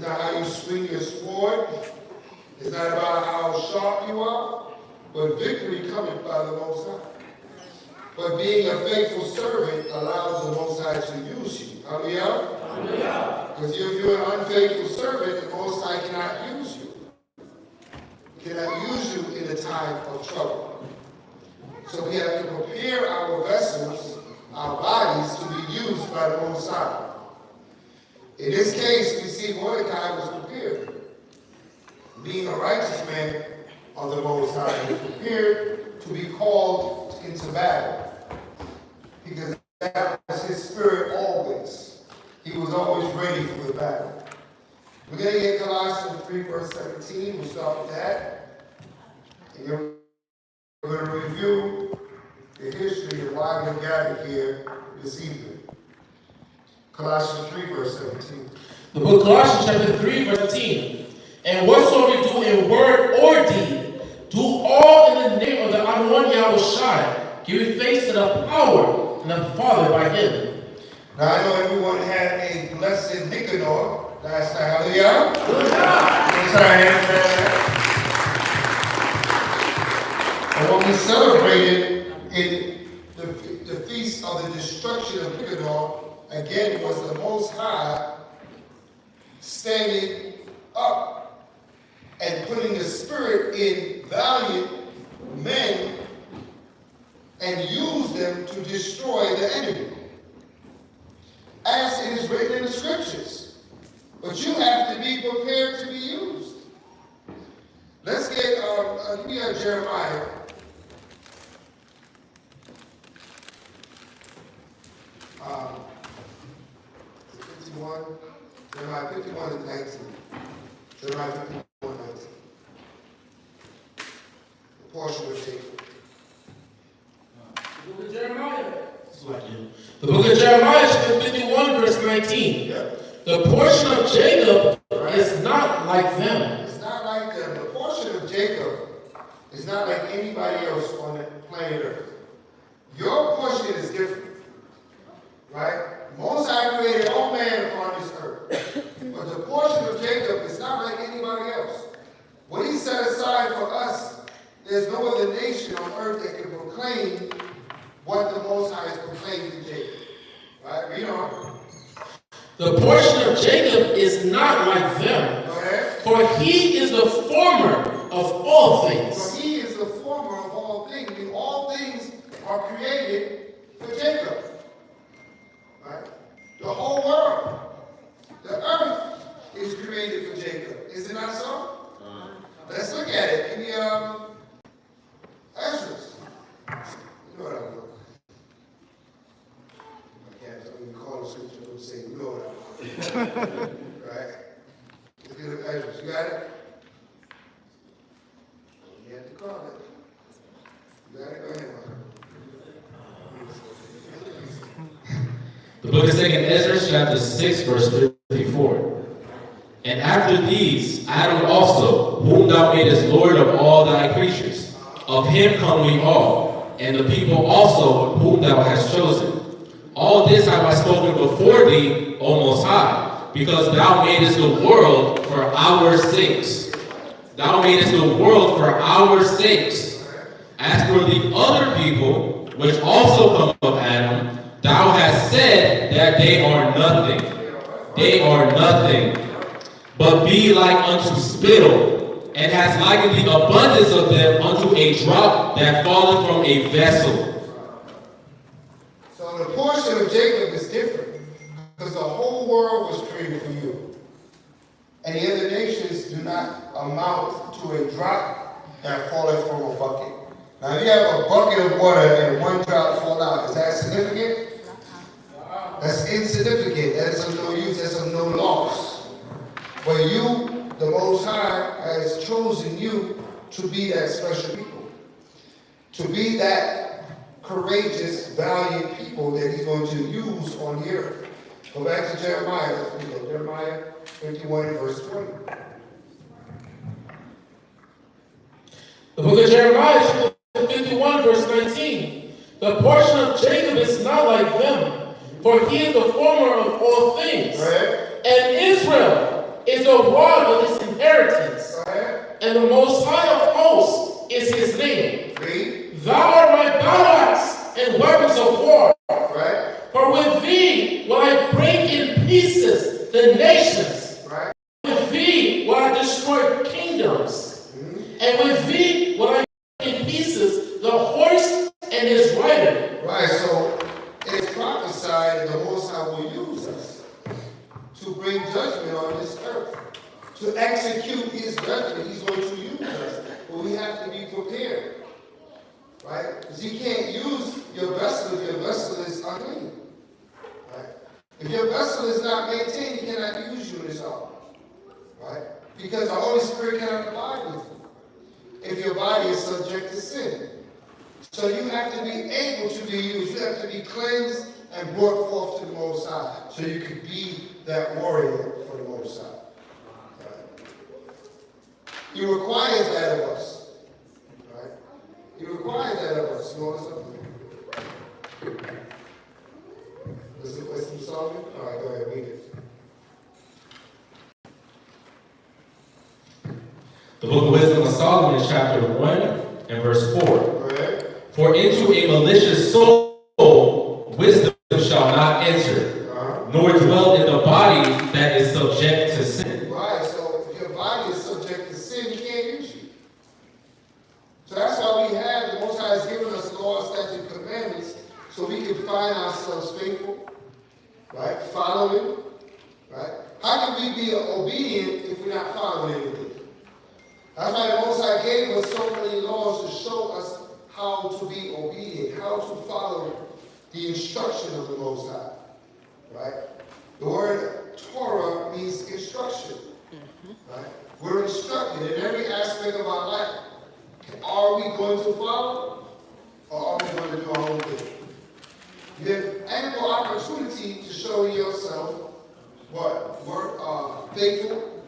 not how you swing your sword. It's not about how sharp you are. But victory cometh by the Most High. But being a faithful servant allows the Most High to use you. Hallelujah? Hallelujah. Because if you're an unfaithful servant, the Most High cannot use you. Cannot use you in a time of trouble. So we have to prepare our vessels, our bodies, to be used by the Most High. In this case, we see Mordecai was prepared. Being a righteous man of the Most High, he was prepared to be called into battle. Because that was his spirit always. He was always ready for the battle. We're going to get Colossians 3, verse 17. We'll start with that. And we're going to review the history of why we're gathered here this evening. Colossians 3, verse 17. The book of Colossians, chapter 3, verse 17. And whatsoever you do in word or deed, do all in the name of the Adonai Yahushua, giving thanks to the power and the Father by him. Now I know everyone had a blessed Nicanor last night. Hallelujah. And what we celebrated in the feast of the destruction of Nicanor, again, was the Most High standing up and putting the Spirit in valiant men and use them to destroy the enemy. As it is written in the scriptures. But you have to be prepared to be used. Let's get, give me Jeremiah. Um, 51, Jeremiah 51 and 19. Jeremiah 51 and 19. The portion of Jacob. The book of Jeremiah. The book of Jeremiah, chapter 51, verse 19. Yep. The portion of Jacob is not like them. It's not like them. The portion of Jacob is not like anybody else on the planet Earth. Your portion is different. Right? Most High created all man upon this earth. But the portion of Jacob is not like anybody else. What he set aside for us, there's no other nation on earth that can proclaim what the Most High is proclaiming to Jacob. Right? Read on. The portion of Jacob is not like them. Go ahead. For he is the former of all things. For he is the former of all things. And all things are created for Jacob. Right? The whole world, the earth is created for Jacob. Is it not so? Let's look at it. In the Ezra. You know what I'm doing. I can't even call the scripture and say, you know what I'm doing. Right? Look at the Ezra. You got it? You have to call it. You got it? Go ahead, Mark. The book of 2nd Ezra, chapter 6, verse 54. And after these, Adam also, whom thou madest Lord of all thy creatures, of him come we all, and the people also whom thou hast chosen. All this have I spoken before thee, O Most High, because thou madest the world for our sakes. Thou madest the world for our sakes. As for the other people, which also come of Adam, thou hast said that they are nothing. They are nothing, but be like unto spittle, and hast likened the abundance of them unto a drop that falleth from a vessel. So the portion of Jacob is different, because the whole world was created for you. And the other nations do not amount to a drop that falleth from a bucket. Now, if you have a bucket of water and one drop fall out, is that significant? That's insignificant. That's of no use. That's of no loss. But you, the Most High, has chosen you to be that special people. To be that courageous, valiant people that he's going to use on the earth. Go back to Jeremiah. Let's read that. Jeremiah 51, verse 20. The book of Jeremiah, 51, verse 19. The portion of Jacob is not like them, for he is the former of all things. Right. And Israel is the the rod of his inheritance, Go ahead. and the Most High of hosts is his name. Read. Thou art my battle axe and weapons of war. Right. For with thee will I break in pieces the nations. Right. With thee will I destroy kingdoms. And with thee will I break in pieces the horse and his rider. Right. So it's prophesied that the Most High will use us to bring judgment on this earth. To execute his judgment, he's going to use us. But we have to be prepared. Right? Because he can't use your vessel if your vessel is unclean. Right? If your vessel is not maintained, he cannot use you in his hour. Right? Because the Holy Spirit cannot abide with you if your body is subject to sin. So you have to be able to be used. You have to be cleansed and brought forth to the Most High so you can be that warrior for the Most High. Right? He requires that of us. Right? He requires that of us. You want something? Listen to Solomon? All right, go ahead, read it. The book of Wisdom of Solomon, chapter 1 and verse 4. Go ahead. For into a malicious soul wisdom shall not enter, nor dwell in the body that is subject to sin. Right, so if your body is subject to sin, he can't use you. So that's why we have, the Most High has given us laws, statutes, commandments, so we can find ourselves faithful, right? Following, right? How can we be obedient if we're not following anything? That's why the Most High gave us so many laws to show us how to be obedient, how to follow the instruction of the Most High, right? The word Torah means instruction, right? We're instructed in every aspect of our life. Are we going to follow, or are we going to do our own thing? You have ample opportunity to show yourself what? Faithful.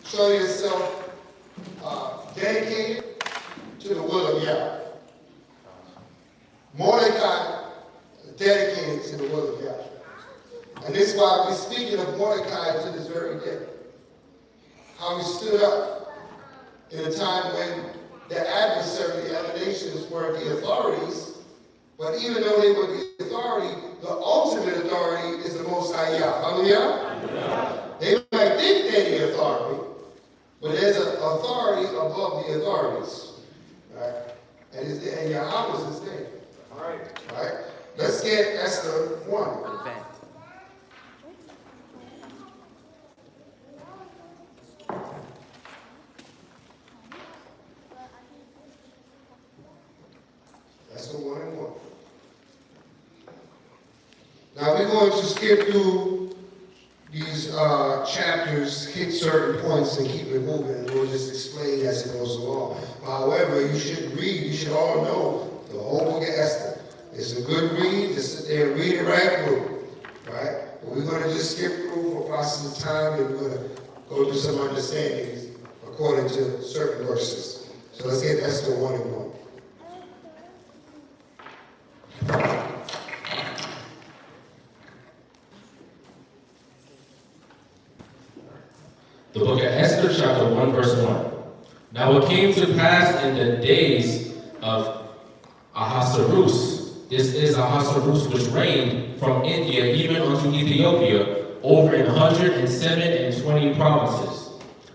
Show yourself dedicated to the will of Yahweh. Mordecai dedicated to the will of Yahweh. And this is why we're speaking of Mordecai to this very day. How he stood up in a time when the adversary, the other nations, were the authorities. But even though they were the authority, the ultimate authority is the Most High Yah. Hallelujah? They might think they're the authority, but there's an authority above the authorities. Right? And Yahweh is his name. All right? Let's get Esther 1. Esther 1 and 1. Now we're going to skip through these chapters, hit certain points and keep it moving, and we'll just explain as it goes along. However, you should read, you should all know the whole book of Esther. It's a good read, just sit there and read it right through, right? But we're going to just skip through for process of time, and we're going to go through some understandings according to certain verses. So let's get Esther 1 and 1. The book of Esther, chapter 1, verse 1. Now it came to pass in the days of Ahasuerus. This is Ahasuerus which reigned from India even unto Ethiopia over 127 provinces.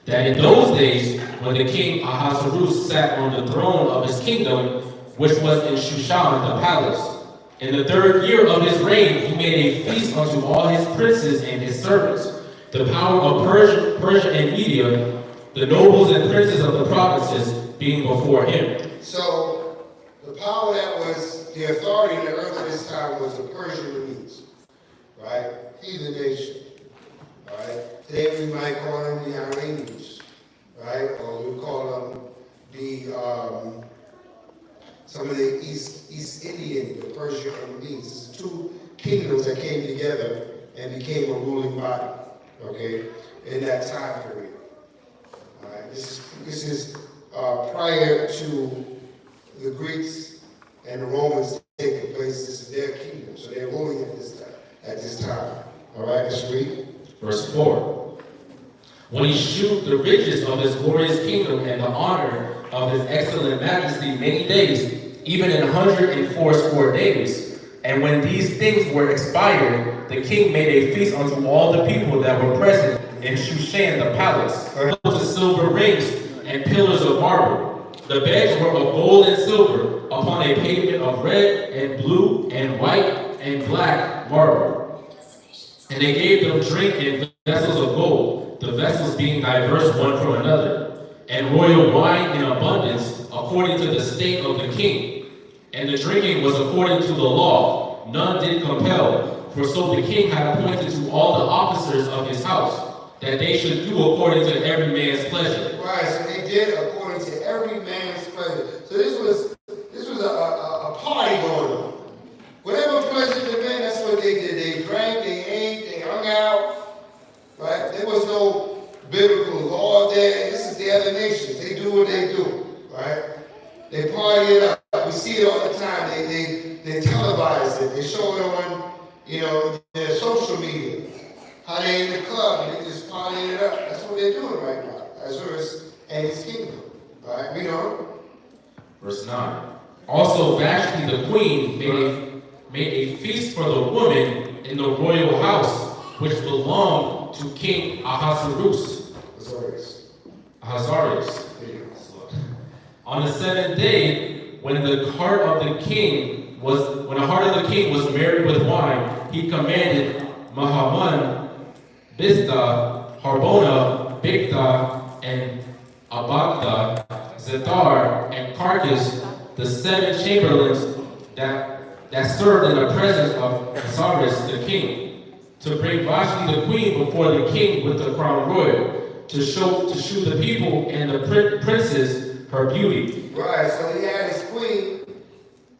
That in those days, when the king Ahasuerus sat on the throne of his kingdom, which was in Shushan the palace, in the 3rd year of his reign, he made a feast unto all his princes and his servants. The power of Persia and Media, the nobles and princes of the provinces being before him. So, the power that was the authority in the earth at this time was the Persian Medes, right? Heathen nation, right? Today we might call them the Iranians, right? Or we call them the, some of the East Indian, the Persian and Medes. It's the two kingdoms that came together and became a ruling body. Okay, in that time period. All right, this is prior to the Greeks and the Romans taking place. This is their kingdom, so they're ruling at this time. All right, let's read. Verse 4. when he shewed the riches of his glorious kingdom and the honor of his excellent majesty many days, even 180 days. And when these things were expired, the king made a feast unto all the people that were present in Shushan the palace, with silver rings and pillars of marble. The beds were of gold and silver, upon a pavement of red and blue and white and black marble. And they gave them drink in vessels of gold, the vessels being diverse one from another, and royal wine in abundance, according to the state of the king. And the drinking was according to the law, none did compel, for so the king had appointed to all the officers of his house, that they should do according to every man's pleasure. Right, so they did according to every man's pleasure. So this was a party going on. Whatever pleasure the men, that's what they did. They drank, they ate, they hung out. Right? There was no biblical law there. This is the other nations. They do what they do. Right? They party it up. We see it all the time. They televise it. They show it on, their social media. How they in the club and they just partying it up. That's what they're doing right now. Ahasuerus and his kingdom. Right? We know. Verse 9. Also Vashti the queen made a feast for the woman in the royal house, which belonged to King Ahasuerus. Ahasuerus. On the 7th day, when the heart of the king was merry with wine, he commanded Mahaman, Biztha, Harbona, Bigtha, and Abagtha, Zethar, and Carcass, the 7 chamberlains that served in the presence of Ahasuerus the king, to bring Vashti the queen before the king with the crown royal, to shew the people and the princes her beauty. Right, so he had his queen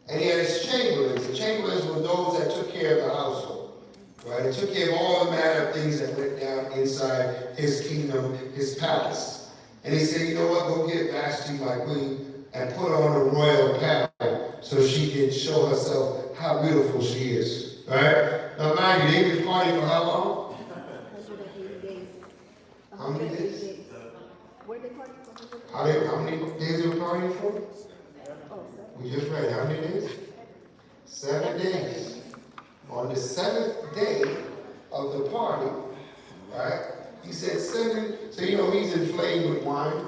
and he had his chamberlains. The chamberlains were those that took care of the household. Right? They took care of all the manner of things that went down inside his kingdom, his palace. And he said, you know what, go get Vashti, my queen, and put on a royal apparel so she can show herself how beautiful she is. Right? Now mind you, they've been partying for how long? 180 days. How many days? Where they party for? How many days they were partying for? We just read how many days? 7 days. On the 7th day of the party, right? He said 7. So he's inflamed with wine,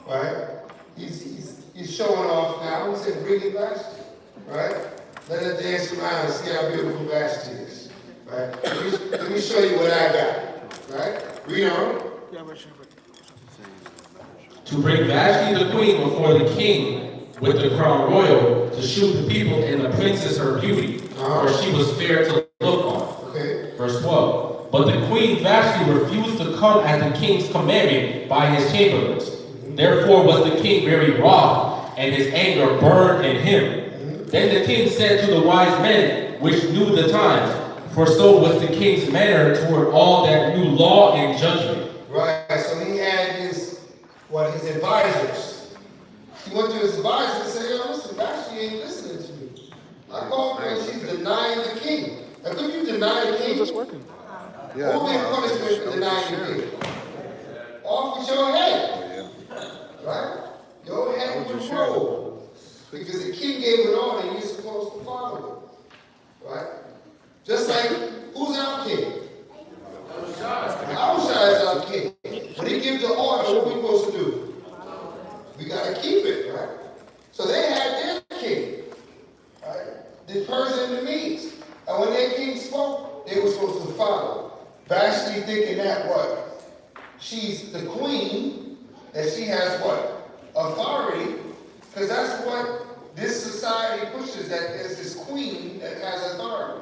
right? He's showing off now. He said, bring it back, right? Let her dance around and see how beautiful Vashti is, right? Let me show you what I got, right? Read on. To bring Vashti the queen before the king with the crown royal, to shew the people and the princes her beauty, for she was fair to look on. Okay. Verse 12. But the queen Vashti refused to come at the king's commandment by his chamberlains. Therefore was the king very wroth, and his anger burned in him. Then the king said to the wise men, which knew the times, for so was the king's manner toward all that knew law and judgment. Right, so he had his advisors. He went to his advisors and said, listen, Vashti ain't listening to me. I called her and she's denying the king. Now, could you deny the king? Just working. What would be the punishment for denying the king? Off with your head. Right? Your head would roll. Because the king gave an order and you're supposed to follow it. Right? Just like, who's our king? Abishai is our king. When he gives the order, what are we supposed to do? We got to keep it, right? So they had their king, right? The Persian and the Medes. And when their king spoke, they were supposed to follow. Vashti thinking that what? She's the queen, that she has what? Authority, because that's what this society pushes, that there's this queen that has authority.